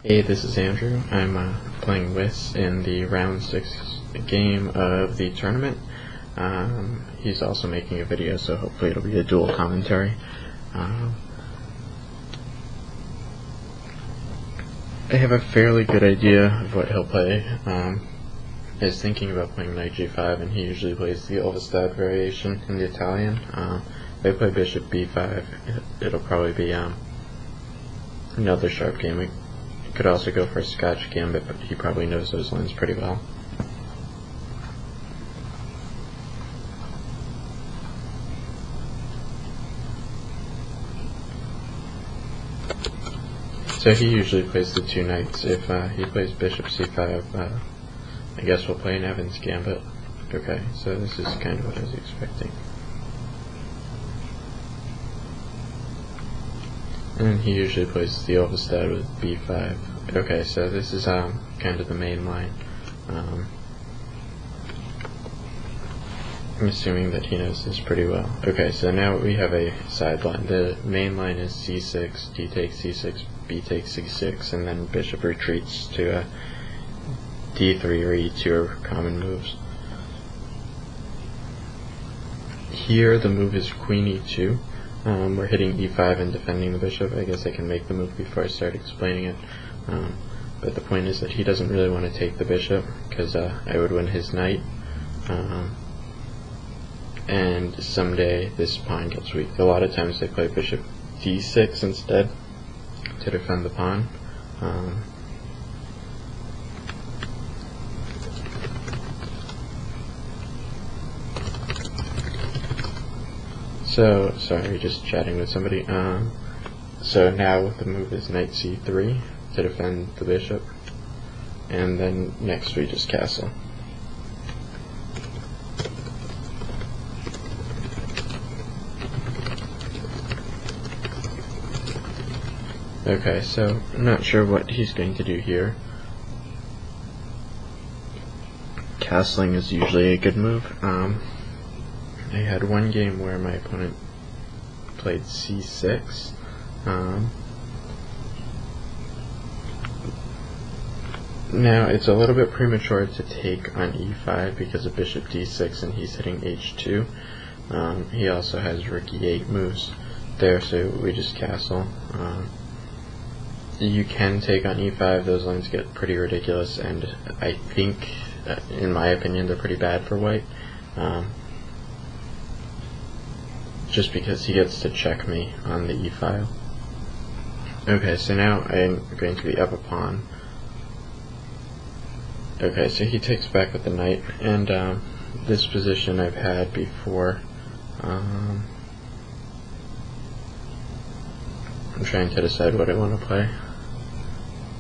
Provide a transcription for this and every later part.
Hey, this is Andrew. I'm playing Whis in the round 6 game of the tournament. He's also making a video, so hopefully it'll be a dual commentary. I have a fairly good idea of what he'll play. I was thinking about playing knight g5, and he usually plays the Ulvestad variation in the Italian. If I play bishop b5, it'll probably be another sharp game. We could also go for a Scotch gambit, but he probably knows those lines pretty well. So he usually plays the two knights. If he plays bishop c5, I guess we'll play an Evans gambit. Okay, so this is kind of what I was expecting. And he usually plays the Ulvestad with b5. Okay, so this is kind of the main line. I'm assuming that he knows this pretty well. Okay, so now we have a sideline. The main line is c6, d takes c6, b takes c6, and then bishop retreats to d3 or e2 are common moves. Here the move is queen e2. We're hitting e5 and defending the bishop. I guess I can make the move before I start explaining it. But the point is that he doesn't really want to take the bishop, because I would win his knight. And someday this pawn gets weak. A lot of times they play bishop d6 instead to defend the pawn. So, sorry, just chatting with somebody. So now the move is knight c3 to defend the bishop, and then next we just castle. Okay, so I'm not sure what he's going to do here. Castling is usually a good move. I had one game where my opponent played c6. Now it's a little bit premature to take on e5 because of bishop d6 and he's hitting h2. He also has rook e8 moves there, so we just castle. You can take on e5, those lines get pretty ridiculous, and I think, in my opinion, they're pretty bad for white. Just because he gets to check me on the e-file. Okay, so now I'm going to be up a pawn. Okay, so he takes back with the knight, and this position I've had before. I'm trying to decide what I want to play.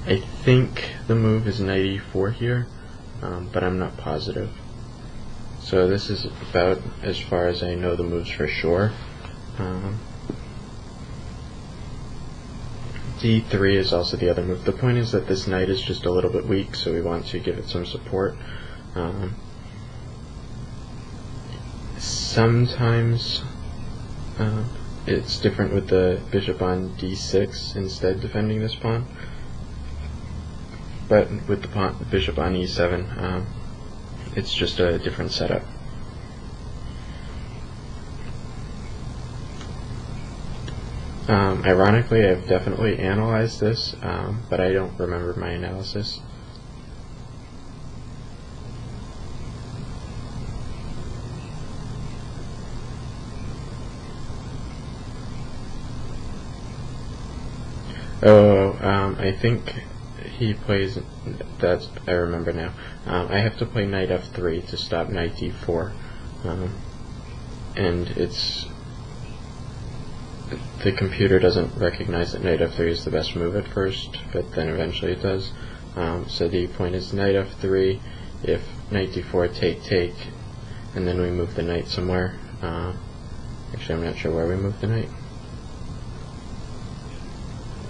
I think the move is knight e4 here, but I'm not positive. So this is about as far as I know the moves for sure. d3 is also the other move. The point is that this knight is just a little bit weak, so we want to give it some support. Sometimes it's different with the bishop on d6 instead defending this pawn. But with the bishop on e7, it's just a different setup. Ironically, I've definitely analyzed this, but I don't remember my analysis. I think he plays, I remember now. I have to play knight f3 to stop knight d4, and the computer doesn't recognize that knight f3 is the best move at first, but then eventually it does. So the point is knight f3, if knight d4, take, and then we move the knight somewhere. Actually, I'm not sure where we move the knight.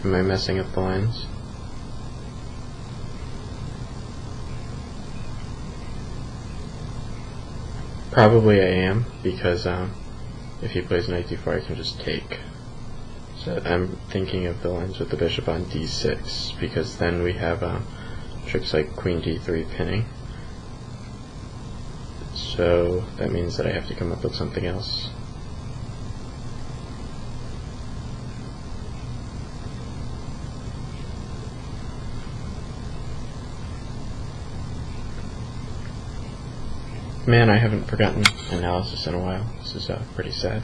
Am I messing up the lines? Probably I am, because if he plays knight d4, I can just take. So I'm thinking of the lines with the bishop on d6, because then we have tricks like queen d3 pinning. So that means that I have to come up with something else. Man, I haven't forgotten analysis in a while. This is pretty sad.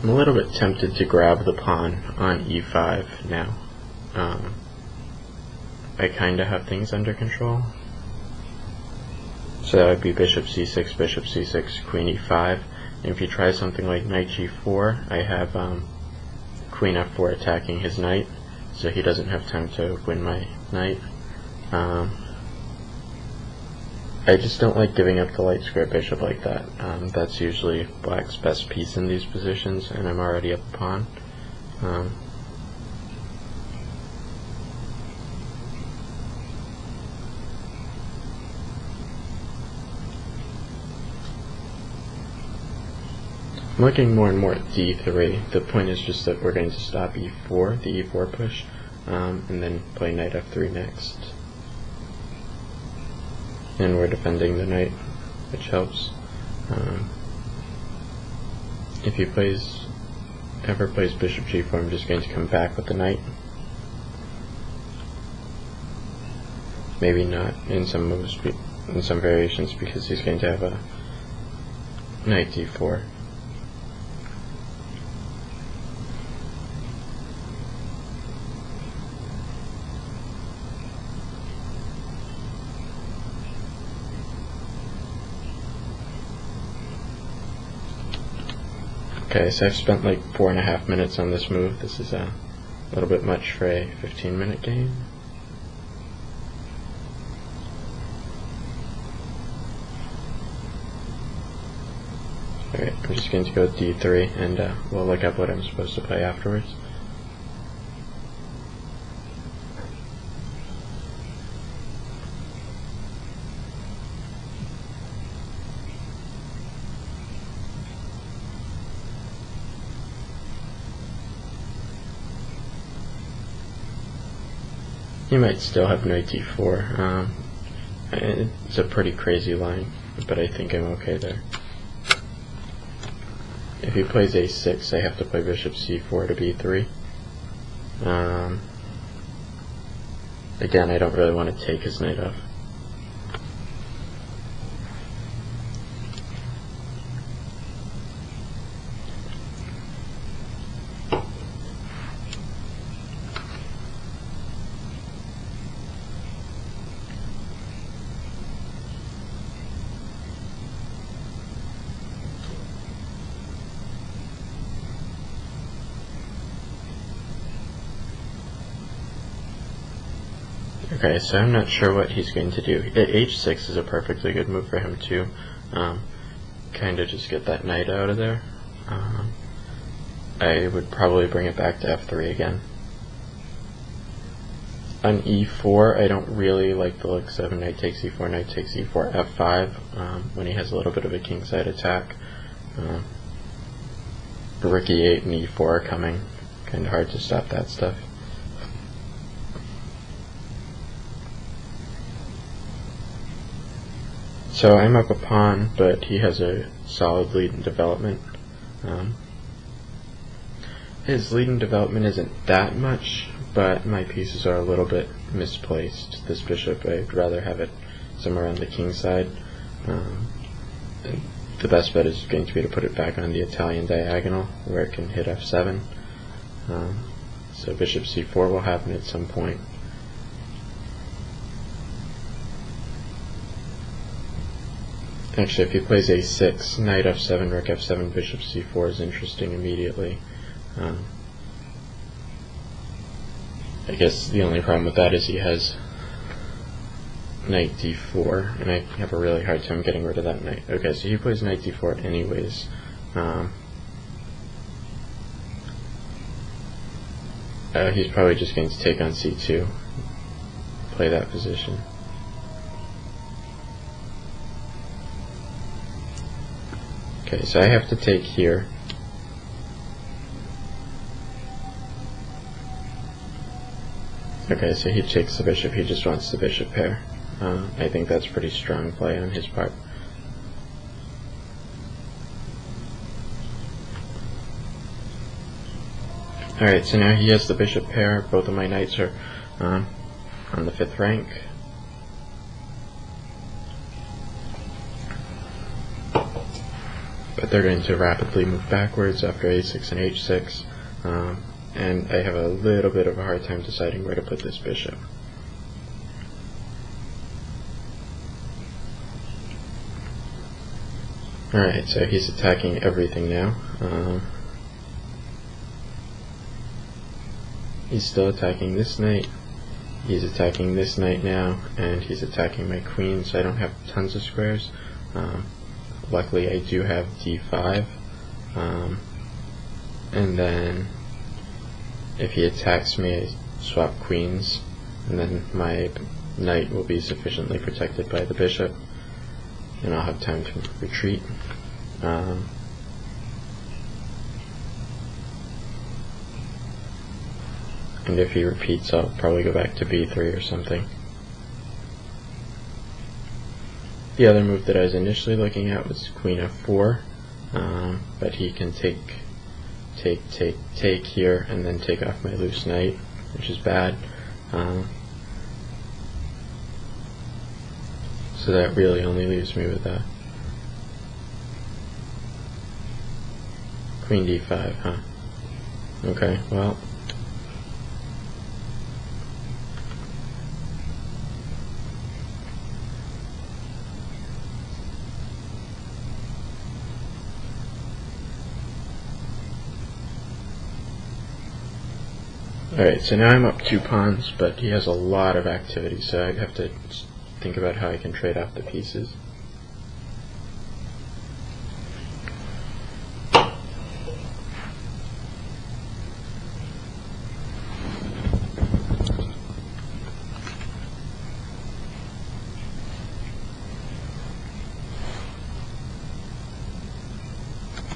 I'm a little bit tempted to grab the pawn on e5 now. I kind of have things under control. So that would be bishop c6, queen e5. And if you try something like knight g4, I have queen f4 attacking his knight, so he doesn't have time to win my knight. I just don't like giving up the light square bishop like that. That's usually black's best piece in these positions, and I'm already up a pawn. I'm looking more and more at d3. The point is just that we're going to stop e4, the e4 push, and then play knight f3 next. And we're defending the knight, which helps. If he ever plays bishop g4, I'm just going to come back with the knight. Maybe not in some moves, in some variations, because he's going to have a knight d4. Okay, so I've spent like 4.5 minutes on this move. This is a little bit much for a 15-minute game. Alright, I'm just going to go d3, and we'll look up what I'm supposed to play afterwards. You might still have knight d4. It's a pretty crazy line, but I think I'm okay there. If he plays a6, I have to play bishop c4 to b3. Again, I don't really want to take his knight off. Okay, so I'm not sure what he's going to do. H6 is a perfectly good move for him too. Kind of just get that knight out of there. I would probably bring it back to f3 again. On e4, I don't really like the looks of knight takes e4, knight takes e4, f5, when he has a little bit of a kingside attack. Rook e8 and e4 are coming. Kind of hard to stop that stuff. So I'm up a pawn, but he has a solid lead in development. His lead in development isn't that much, but my pieces are a little bit misplaced. This bishop, I'd rather have it somewhere on the king side. The best bet is going to be to put it back on the Italian diagonal, where it can hit f7. So bishop c4 will happen at some point. Actually, if he plays a6, knight f7, rook f7, bishop c4 is interesting immediately. I guess the only problem with that is he has knight d4, and I have a really hard time getting rid of that knight. Okay, so he plays knight d4 anyways. He's probably just going to take on c2, play that position. Okay, so I have to take here. Okay, so he takes the bishop, he just wants the bishop pair. I think that's pretty strong play on his part. Alright, so now he has the bishop pair, both of my knights are on the 5th rank. But they're going to rapidly move backwards after a6 and h6, and I have a little bit of a hard time deciding where to put this bishop. Alright, so he's attacking everything now. He's still attacking this knight, he's attacking this knight now, and he's attacking my queen, so I don't have tons of squares. Luckily I do have d5, and then if he attacks me I swap queens, and then my knight will be sufficiently protected by the bishop, and I'll have time to retreat. And if he repeats, I'll probably go back to b3 or something. The other move that I was initially looking at was queen f4, but he can take here and then take off my loose knight, which is bad. So that really only leaves me with a queen d5, huh? Okay, well. Alright, so now I'm up 2 pawns, but he has a lot of activity, so I have to think about how I can trade off the pieces.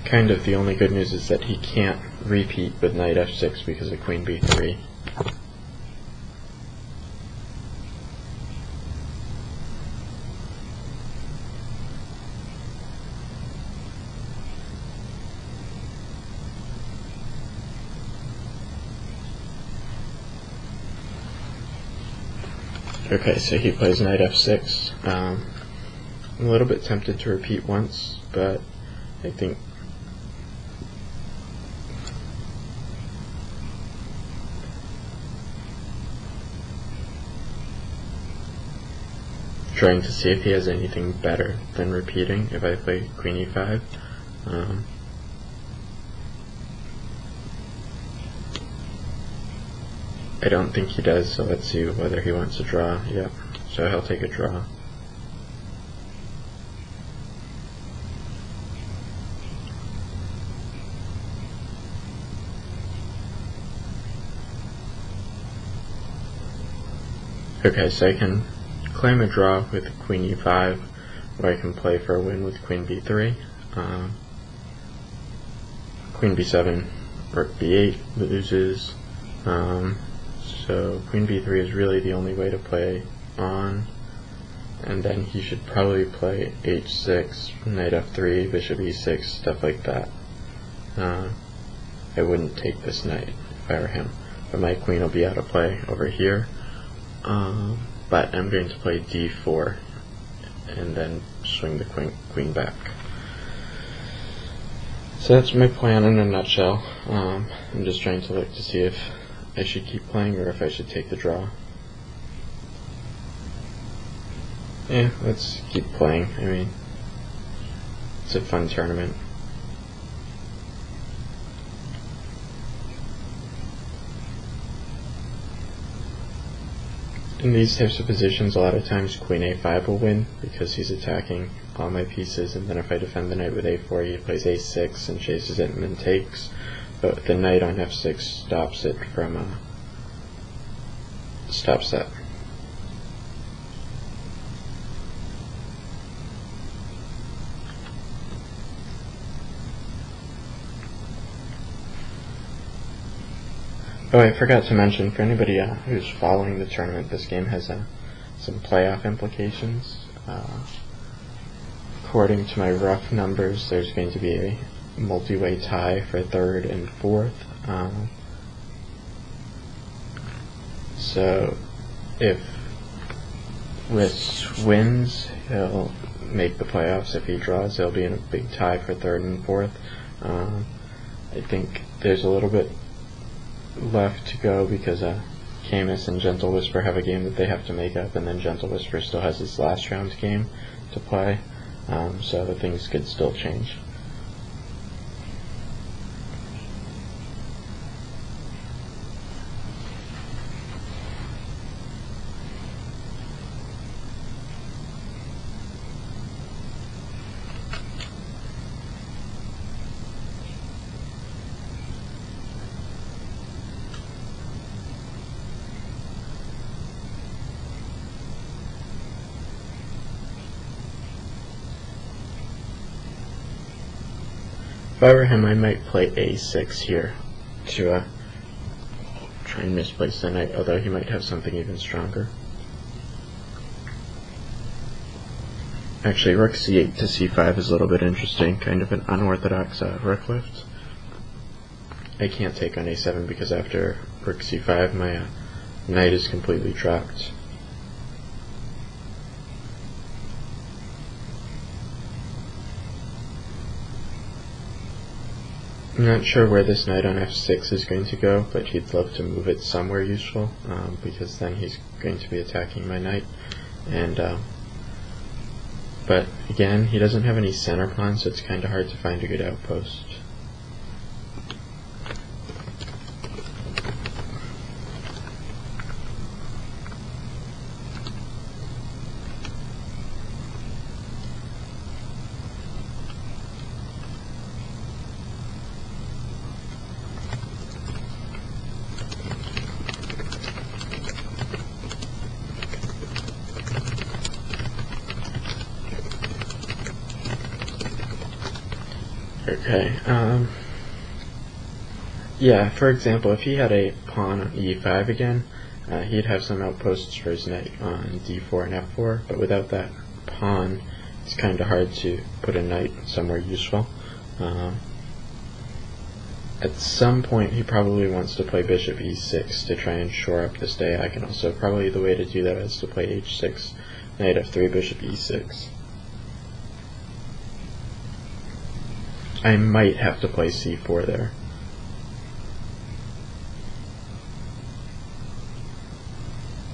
Kind of the only good news is that he can't repeat with knight f6 because of queen b3. Okay, so he plays knight f6. I'm a little bit tempted to repeat once, but I think trying to see if he has anything better than repeating if I play queen e5. I don't think he does, so let's see whether he wants to draw. Yep, so he'll take a draw. Okay, so I can claim a draw with queen e5, or I can play for a win with queen b3. Queen b7, rook b8 loses. So queen b3 is really the only way to play on, and then he should probably play h6, knight f3, bishop e6, stuff like that. I wouldn't take this knight if I were him, but my queen will be out of play over here. But I'm going to play d4 and then swing the queen back. So that's my plan in a nutshell. I'm just trying to look to see if I should keep playing or if I should take the draw. Yeah, let's keep playing. I mean, It's a fun tournament. In these types of positions, a lot of times Queen A5 will win because he's attacking all my pieces, and then if I defend the knight with A4, he plays A6 and chases it and then takes. But the knight on F6 stops it from stops that. Oh, I forgot to mention, for anybody who's following the tournament, this game has some playoff implications. According to my rough numbers, there's going to be a multi-way tie for third and fourth. So if Riss wins, he'll make the playoffs. If he draws, he'll be in a big tie for third and fourth. I think there's a little bit left to go because Camus and Gentle Whisper have a game that they have to make up, and then Gentle Whisper still has his last round game to play, so things could still change. If I were him, I might play A6 here to try and misplace the knight, although he might have something even stronger. Actually, rook C8 to C5 is a little bit interesting, kind of an unorthodox rook lift. I can't take on A7 because after rook C5 my knight is completely trapped. I'm not sure where this knight on F6 is going to go, but he'd love to move it somewhere useful, because then he's going to be attacking my knight. And but again, he doesn't have any center pawn, so it's kind of hard to find a good outpost. Okay, yeah, for example, if he had a pawn on E5 again, he'd have some outposts for his knight on D4 and F4, but without that pawn, it's kind of hard to put a knight somewhere useful. At some point, he probably wants to play bishop E6 to try and shore up this diagonal, so probably the way to do that is to play H6, knight F3, bishop E6. I might have to play C4 there.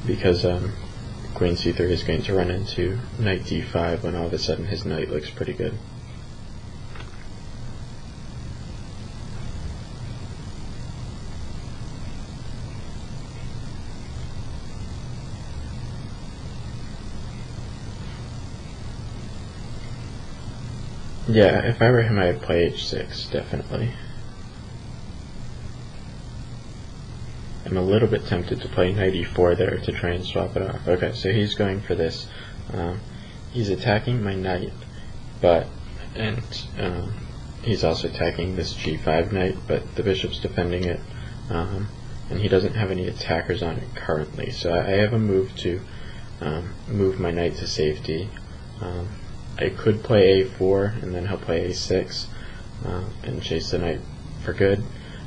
Because Queen C3 is going to run into knight D5 when all of a sudden his knight looks pretty good. Yeah, if I were him, I'd play H6, definitely. I'm a little bit tempted to play knight E4 there to try and swap it off. Okay, so he's going for this. He's attacking my knight, and he's also attacking this G5 knight, but the bishop's defending it, and he doesn't have any attackers on it currently. So I have a move to move my knight to safety. I could play A4 and then he'll play A6 and chase the knight for good.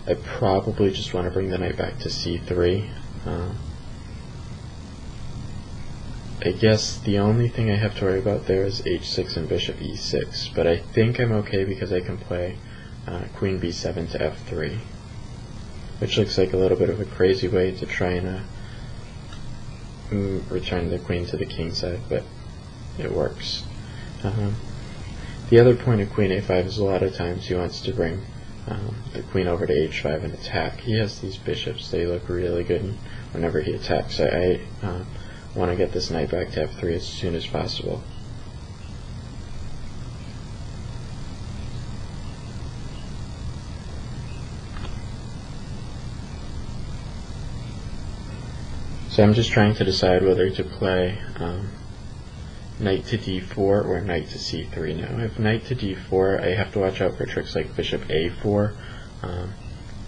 I probably just want to bring the knight back to C3. I guess the only thing I have to worry about there is H6 and bishop E6, but I think I'm okay because I can play Queen B7 to F3, which looks like a little bit of a crazy way to try and return the queen to the king side, but it works. The other point of queen a5 is a lot of times he wants to bring the queen over to h5 and attack. He has these bishops, they look really good whenever he attacks. I want to get this knight back to f3 as soon as possible. So I'm just trying to decide whether to play knight to d4 or knight to c3 now. If knight to d4, I have to watch out for tricks like bishop a4,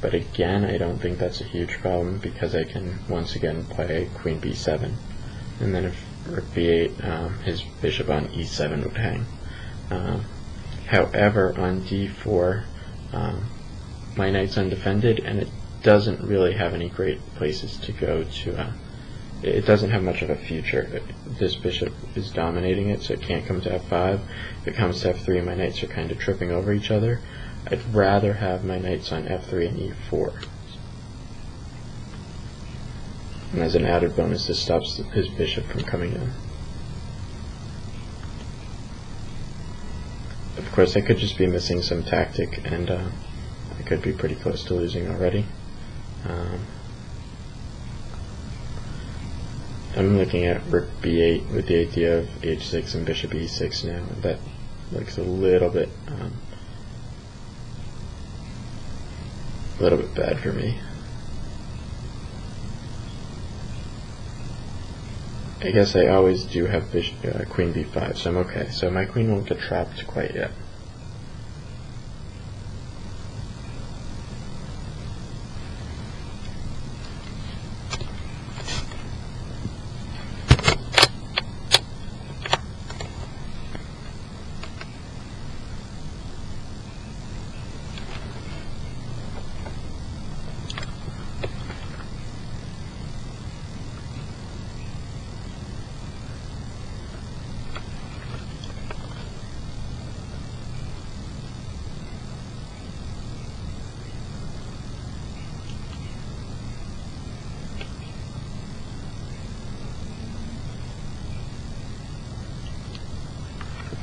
but again, I don't think that's a huge problem because I can once again play queen b7, and then if rook b8, his bishop on e7 would hang. However, on d4, my knight's undefended, and it doesn't really have any great places to go to. It doesn't have much of a future. This bishop is dominating it, so it can't come to f5. If it comes to f3, my knights are kind of tripping over each other. I'd rather have my knights on f3 and e4. And as an added bonus, this stops his bishop from coming in. Of course, I could just be missing some tactic, and I could be pretty close to losing already. I'm looking at rook b8 with the idea of h6 and bishop e6 now. That looks a little bit bad for me. I guess I always do have queen b5, so I'm okay. So my queen won't get trapped quite yet.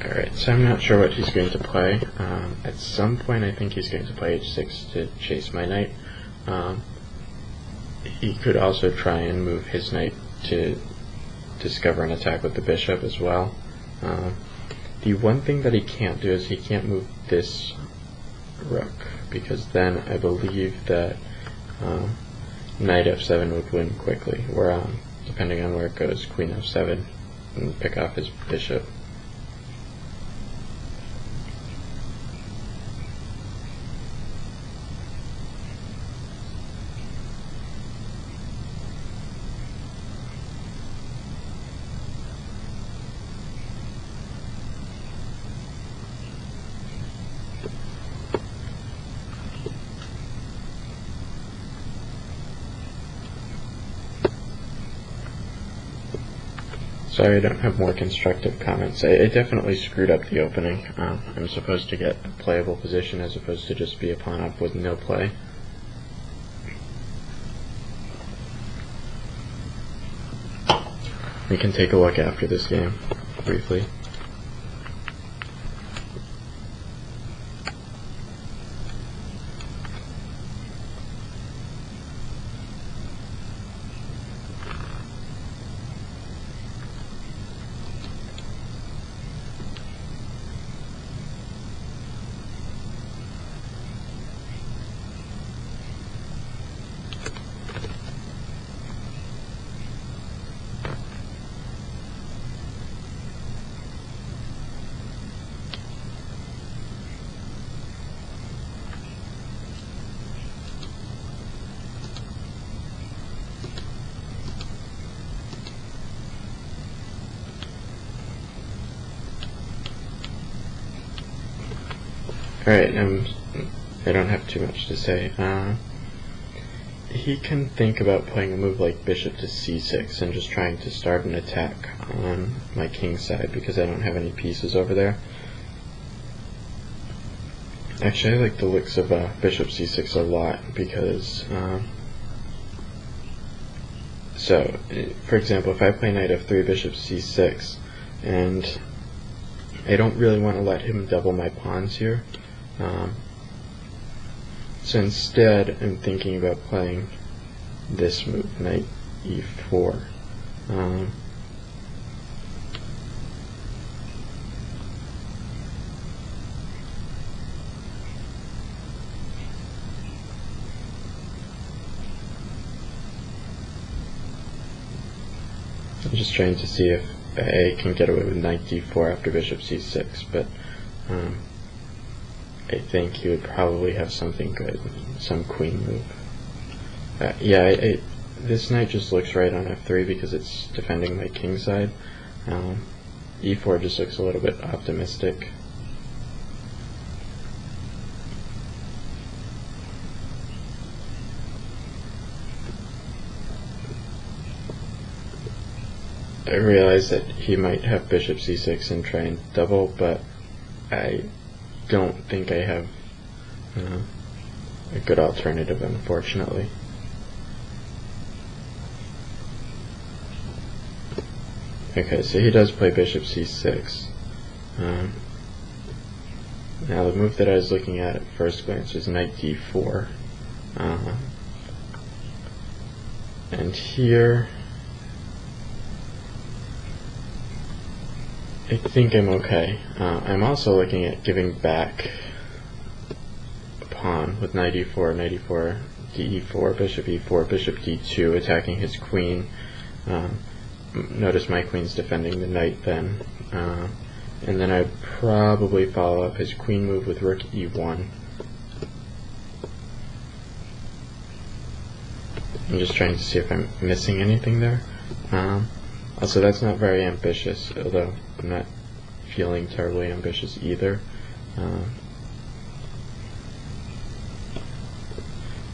Alright, so I'm not sure what he's going to play. At some point I think he's going to play h6 to chase my knight. He could also try and move his knight to discover an attack with the bishop as well. The one thing that he can't do is he can't move this rook, because then I believe that knight f7 would win quickly, or depending on where it goes, queen f7 and pick off his bishop. Sorry I don't have more constructive comments. I definitely screwed up the opening. I'm supposed to get a playable position as opposed to just be a pawn up with no play. We can take a look after this game, briefly. Alright, I don't have too much to say. He can think about playing a move like bishop to c6 and just trying to start an attack on my king's side because I don't have any pieces over there. Actually, I like the looks of bishop c6 a lot because, so, for example, if I play knight f3, bishop c6, and I don't really want to let him double my pawns here. So instead, I'm thinking about playing this move, knight e4. I'm just trying to see if I can get away with knight d4 after bishop c6, but I think he would probably have something good, some queen move. Yeah, this knight just looks right on f3 because it's defending my king side. E4 just looks a little bit optimistic. I realize that he might have bishop c6 and try and double, but I don't think I have a good alternative, unfortunately. Okay, so he does play bishop c6. Now the move that I was looking at first glance was knight d4. And here I think I'm okay. I'm also looking at giving back a pawn with knight e4, d4, bishop e4, bishop d2, attacking his queen. Notice my queen's defending the knight then. And then I'd probably follow up his queen move with rook e1. I'm just trying to see if I'm missing anything there. Also, that's not very ambitious, although I'm not feeling terribly ambitious either.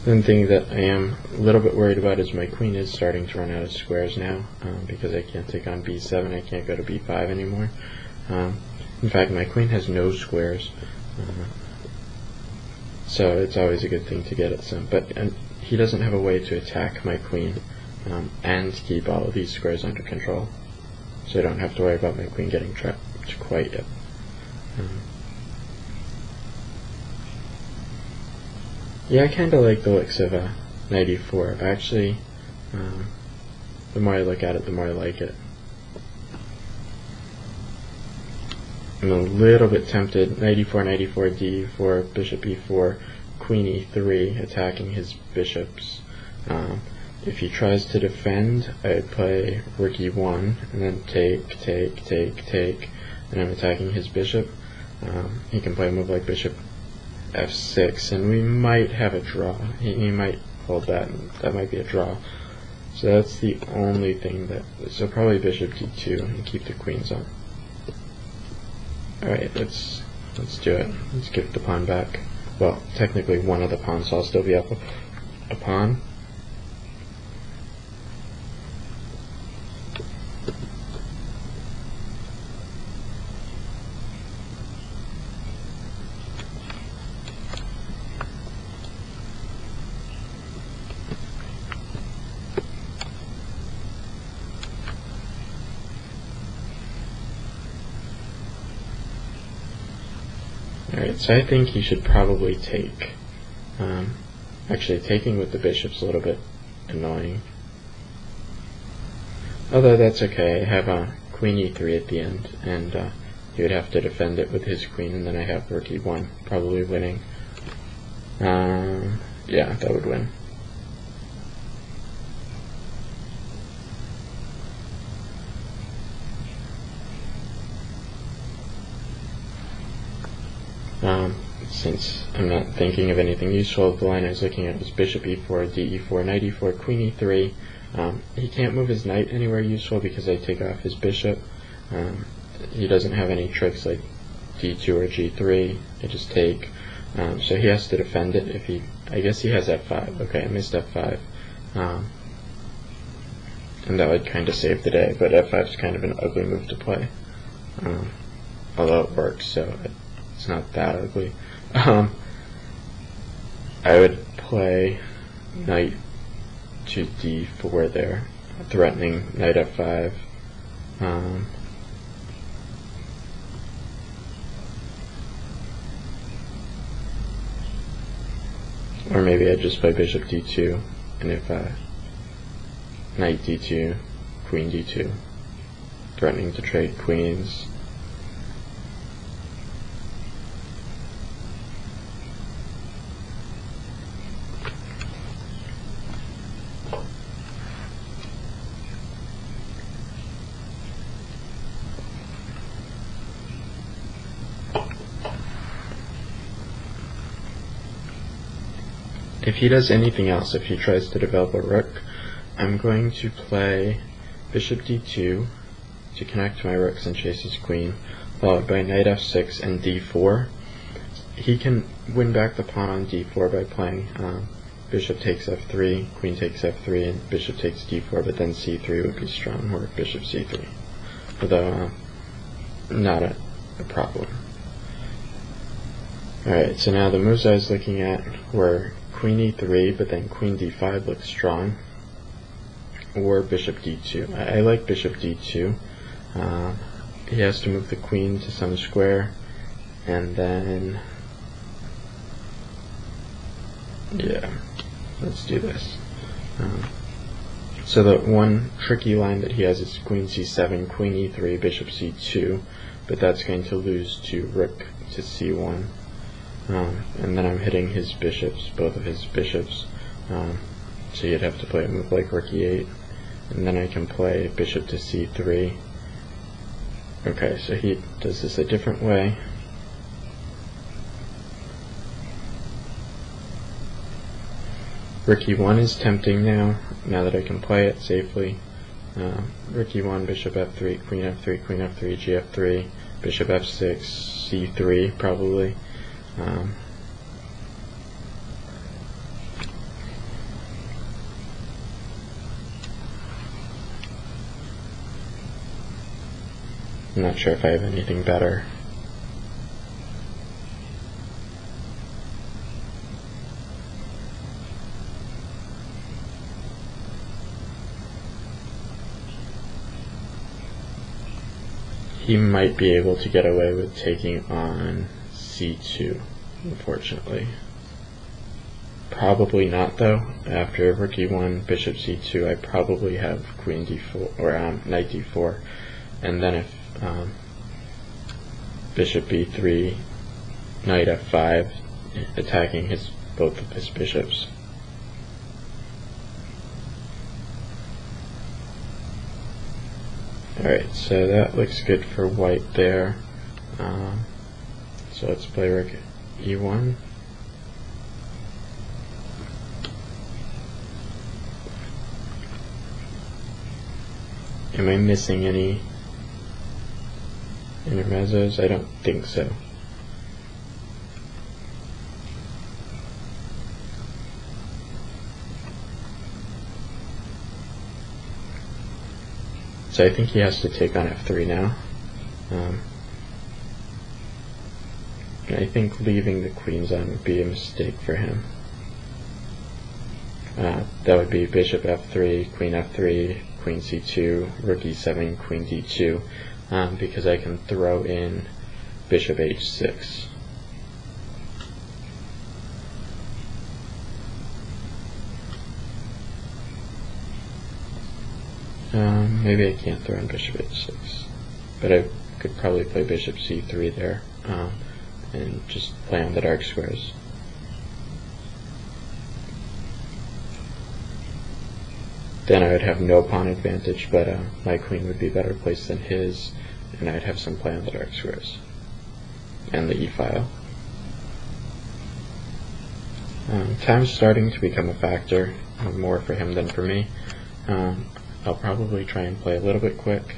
One thing that I am a little bit worried about is my queen is starting to run out of squares now, because I can't take on b7, I can't go to b5 anymore. In fact, my queen has no squares, so it's always a good thing to get at some. But he doesn't have a way to attack my queen and keep all of these squares under control, so I don't have to worry about my queen getting trapped quite yet. Yeah, I kind of like the looks of knight e4. Actually, the more I look at it, the more I like it. I'm a little bit tempted. Knight e4, d4, bishop e4, queen e3, attacking his bishops. If he tries to defend, I'd play rook e1, and then take, and I'm attacking his bishop. He can play a move like bishop f6, and we might have a draw. He might hold that, and that might be a draw. So that's the only thing that, so probably bishop d2 and keep the queens on. Alright, let's do it. Let's give the pawn back. Well, technically one of the pawns, so I'll still be up a pawn. Alright, so I think he should probably take. Actually, taking with the bishop's a little bit annoying. Although that's okay, I have a queen e3 at the end, and he would have to defend it with his queen, and then I have rook e1, probably winning. Yeah, that would win. Since I'm not thinking of anything useful, the line I was looking at was bishop e4, d4, knight e4, queen e3. He can't move his knight anywhere useful because I take off his bishop. He doesn't have any tricks like d2 or g3. I just take. So he has to defend it. If he, I guess he has f5. Okay, I missed f5. And that would kind of save the day, but f5 is kind of an ugly move to play. Although it works, so it's not that ugly. I would play knight to d4 there, threatening knight f5. Or maybe I just play bishop d2, and if knight d2, queen d2, threatening to trade queens. If he does anything else, if he tries to develop a rook, I'm going to play bishop d2 to connect to my rooks and chase his queen, followed by knight f6 and d4. He can win back the pawn on d4 by playing bishop takes f3, queen takes f3, and bishop takes d4, but then c3 would be strong, or bishop c3, although not a problem. Alright, so now the moves I was looking at were queen e3, but then queen d5 looks strong, or bishop d2. I like bishop d2. He has to move the queen to some square, and then, yeah, let's do this. So the one tricky line that he has is queen c7, queen e3, bishop c2, but that's going to lose to rook to c1. And then I'm hitting his bishops, both of his bishops, so you'd have to play a move like rook e8, and then I can play bishop to c3. Okay, so he does this a different way. Rook e1 is tempting now that I can play it safely. Rook e1, bishop f3, queen f3, queen f3, gf3, bishop f6, c3 probably. I'm not sure if I have anything better. He might be able to get away with taking on c2, unfortunately. Probably not, though. After rook e1, bishop c2, I probably have queen d4, or knight d4, and then if bishop b3, knight f5, attacking both of his bishops. Alright, so that looks good for white there. So let's play rook e1. Am I missing any intermezzos? I don't think so. So I think he has to take on f3 now. And I think leaving the queens on would be a mistake for him. That would be bishop f3, queen f3, queen c2, rook e7, queen d2, because I can throw in bishop h6. Maybe I can't throw in bishop h6, but I could probably play bishop c3 there, and just play on the dark squares. Then I would have no pawn advantage, but my queen would be better placed than his, and I'd have some play on the dark squares and the e-file. Time's starting to become a factor, more for him than for me. I'll probably try and play a little bit quick.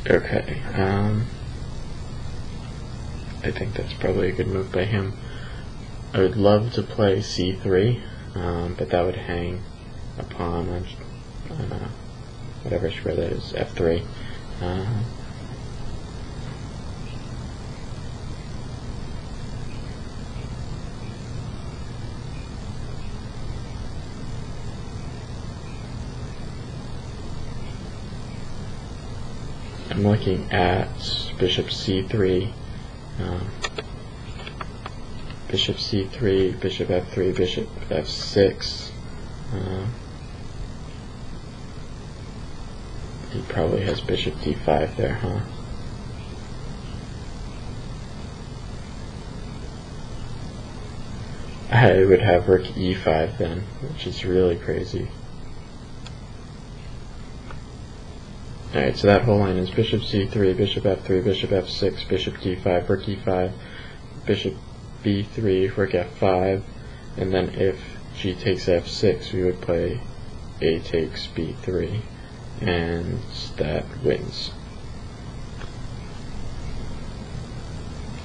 Okay, I think that's probably a good move by him. I would love to play c3, but that would hang a pawn on whatever square that is, f3. I'm looking at bishop c3, bishop c3, bishop f3, bishop f6. He probably has bishop d5 there, huh? I would have rook e5 then, which is really crazy. Alright, so that whole line is bishop c3, bishop f3, bishop f6, bishop d5, rook e5, bishop b3, rook f5, and then if g takes f6, we would play a takes b3, and that wins.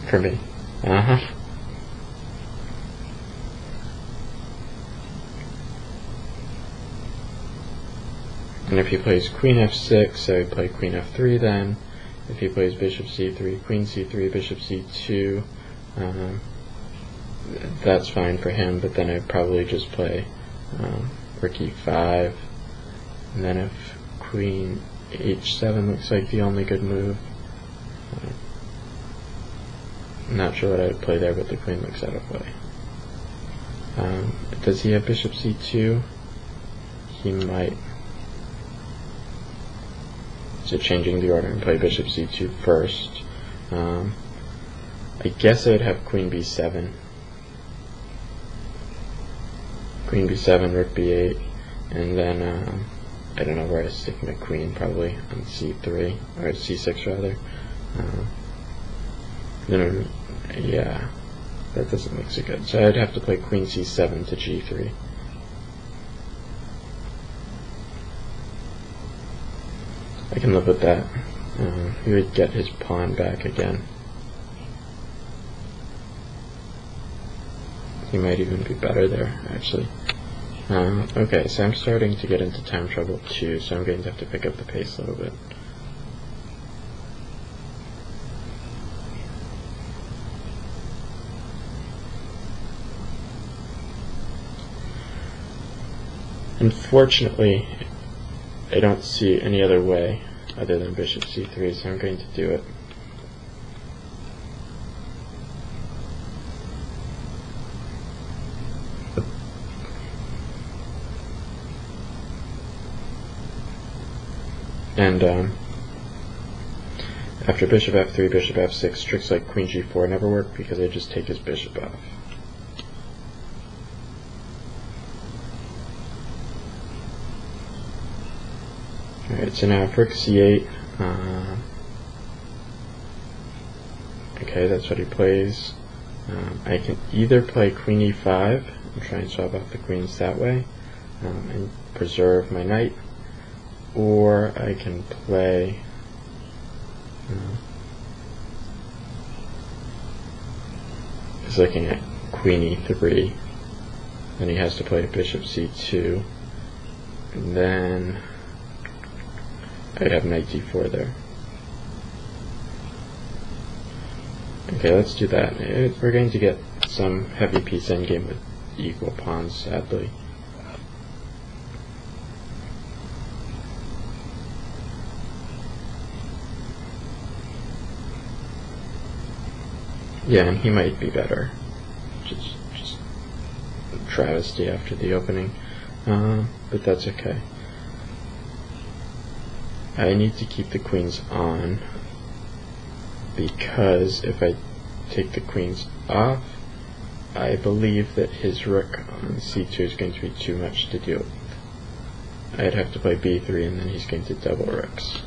For me. And if he plays queen f6, I would play queen f3 then. If he plays bishop c3, queen c3, bishop c2, that's fine for him, but then I'd probably just play rook e5. And then if queen h7 looks like the only good move, I'm not sure what I would play there, but the queen looks out of play. Does he have bishop c2? He might. So changing the order and play bishop c2 first. I guess I would have queen b7. Queen b7, rook b8, and then I don't know where I stick my queen, probably on c3, or c6 rather. Then, yeah, that doesn't look so good. So I'd have to play queen c7 to g3. I can live with that. He would get his pawn back again. He might even be better there, actually. Okay, so I'm starting to get into time trouble too, so I'm going to have to pick up the pace a little bit. Unfortunately, I don't see any other way other than bishop c3, so I'm going to do it. And after bishop f3, bishop f6, tricks like queen g4 never work because I just take his bishop off. Alright, so now rook c8. Okay, that's what he plays. I can either play queen e5 and try and swap off the queens that way and preserve my knight, or I can play he's looking at queen e3, then he has to play bishop c2, and then I have knight d4 there. Okay, let's do that. We're going to get some heavy piece endgame with equal pawns, sadly. Yeah, and he might be better. Just travesty after the opening. But that's okay. I need to keep the queens on, because if I take the queens off, I believe that his rook on c2 is going to be too much to deal with. I'd have to play b3 and then he's going to double rooks.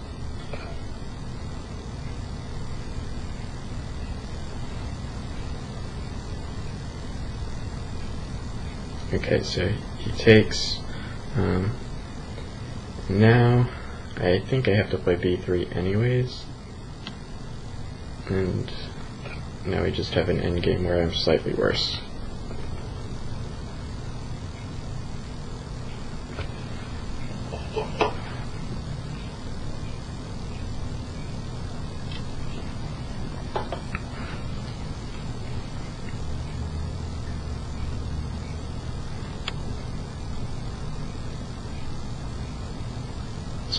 Okay, so he takes. Now I think I have to play b3 anyways, and now we just have an endgame where I'm slightly worse.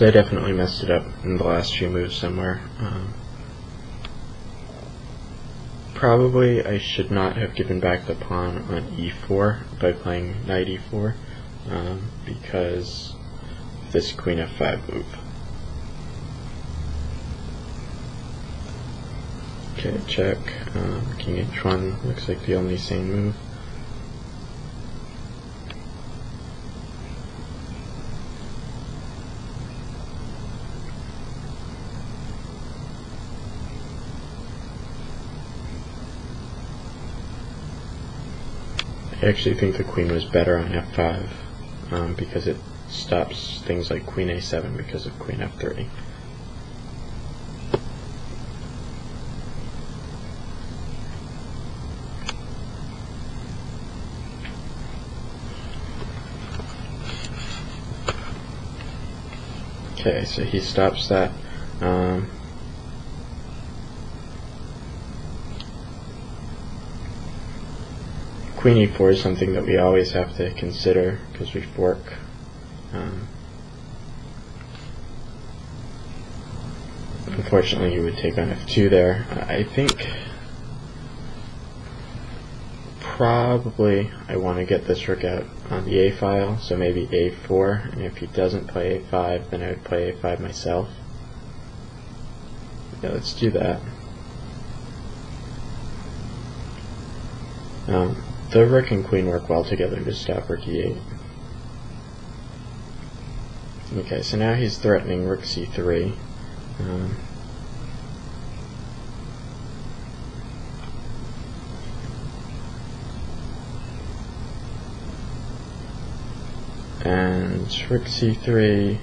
So I definitely messed it up in the last few moves somewhere. Probably I should not have given back the pawn on e4 by playing knight e4 because of this queen f5 move. Okay, check. King h1 looks like the only sane move. I actually think the queen was better on f5 because it stops things like queen a7 because of queen f3. Okay, so he stops that. Queen e4 is something that we always have to consider because we fork. Unfortunately, you would take on f2 there. I think probably I want to get this rook out on the a file, so maybe a4, and if he doesn't play a5, then I would play a5 myself. Yeah, let's do that. The rook and queen work well together to stop rook e8. Okay, so now he's threatening rook c3. And rook c3,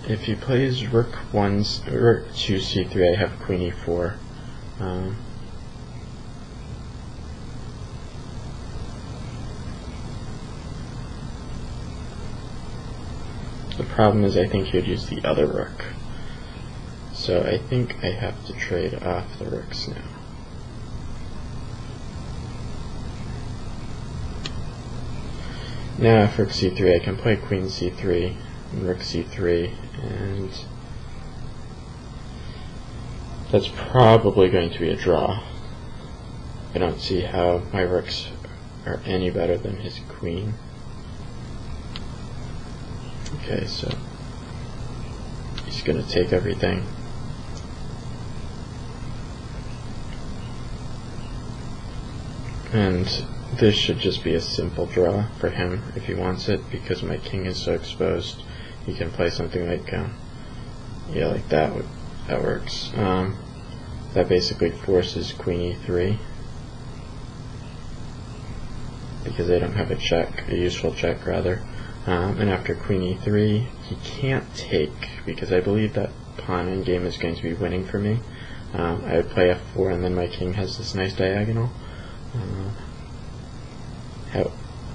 if he plays rook 2 c3, I have queen e4. The problem is I think he would use the other rook. So I think I have to trade off the rooks now. Now if rook c3, I can play queen c3 and rook c3, and that's probably going to be a draw. I don't see how my rooks are any better than his queen. Okay, so he's going to take everything. And this should just be a simple draw for him if he wants it, because my king is so exposed. He can play something like, yeah, like that. That works. That basically forces queen e3, because I don't have a check, a useful check rather. And after queen e3, he can't take, because I believe that pawn endgame is going to be winning for me. I would play f4, and then my king has this nice diagonal.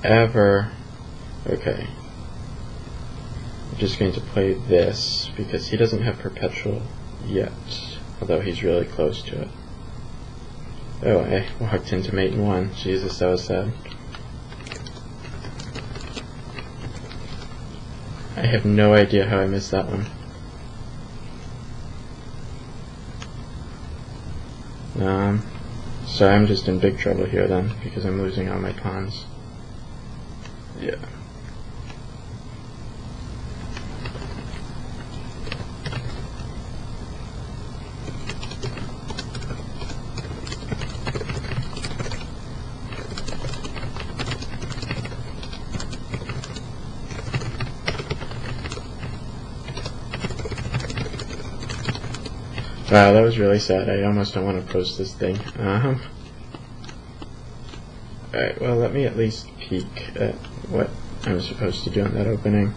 However, okay, I'm just going to play this, because he doesn't have perpetual yet, although he's really close to it. Oh, I walked into mate in 1. Jesus, that was sad. I have no idea how I missed that one. So I'm just in big trouble here then, because I'm losing all my pawns. Yeah. Wow, that was really sad. I almost don't want to post this thing. Alright, well, let me at least peek at what I'm supposed to do in that opening.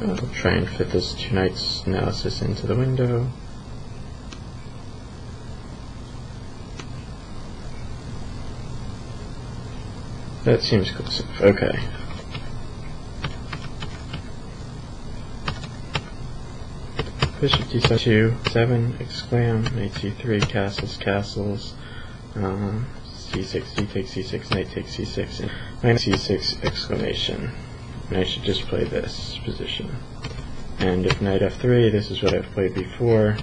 I'll try and fit this 2 knights analysis into the window. That seems close enough. Okay. bishop d7, 2, 7, exclam, knight c3, castles, castles, c6, d takes c6, knight takes c6, and knight c6, exclamation. And I should just play this position. And if knight f3, this is what I've played before.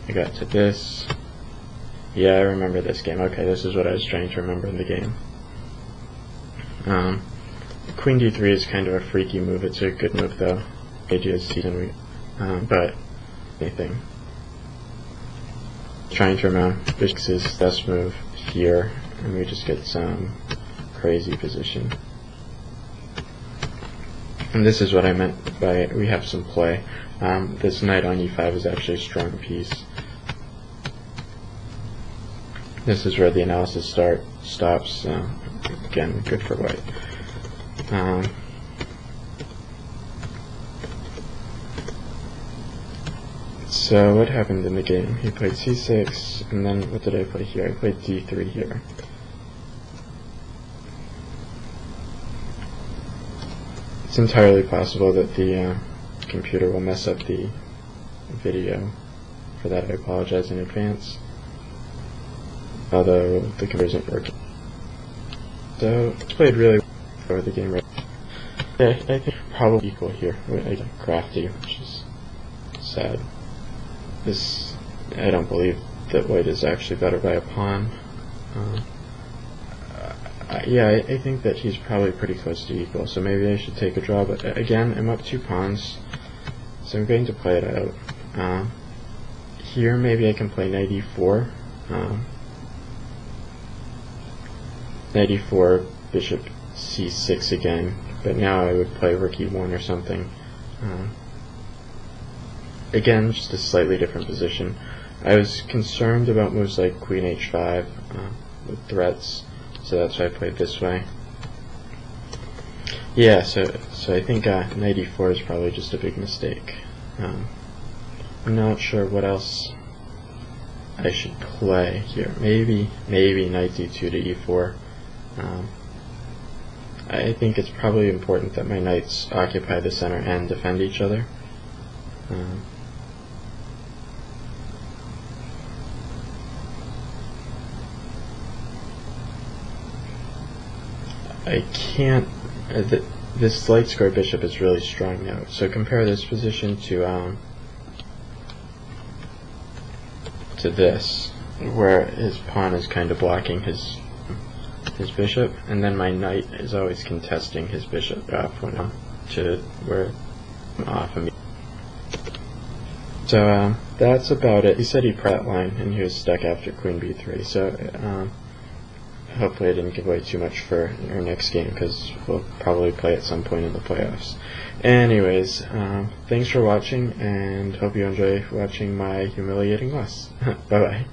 I got to this. Yeah, I remember this game. Okay, this is what I was trying to remember in the game. Queen d3 is kind of a freaky move. It's a good move though. Idea is season, but anything. Trying to remember bishop's best move here, and we just get some crazy position. And this is what I meant by we have some play. This knight on e5 is actually a strong piece. This is where the analysis stops. Again, good for white. So what happened in the game? He played c6, and then what did I play here? I played d3 here. It's entirely possible that the computer will mess up the video. For that, I apologize in advance. Although the computer isn't working. So it's played really well for the game right. Yeah, I think probably equal here. I got crafty, which is sad. This, I don't believe that white is actually better by a pawn. Yeah, I think that he's probably pretty close to equal, so maybe I should take a draw, but again, I'm up 2 pawns, so I'm going to play it out. Here, maybe I can play knight e4. Knight e4, bishop c6 again, but now I would play rook e1 or something. Again, just a slightly different position. I was concerned about moves like queen h5 with threats, so that's why I played this way. Yeah, so I think knight e4 is probably just a big mistake. I'm not sure what else I should play here. Maybe knight d2 to e4. I think it's probably important that my knights occupy the center and defend each other. I can't. This light square bishop is really strong now. So compare this position to this, where his pawn is kind of blocking his bishop, and then my knight is always contesting his bishop f1 to where I'm off of me. So that's about it. He said he pressed that line, and he was stuck after queen b3. So hopefully I didn't give away too much for our next game, because we'll probably play at some point in the playoffs. Anyways, thanks for watching, and hope you enjoy watching my humiliating loss. Bye bye.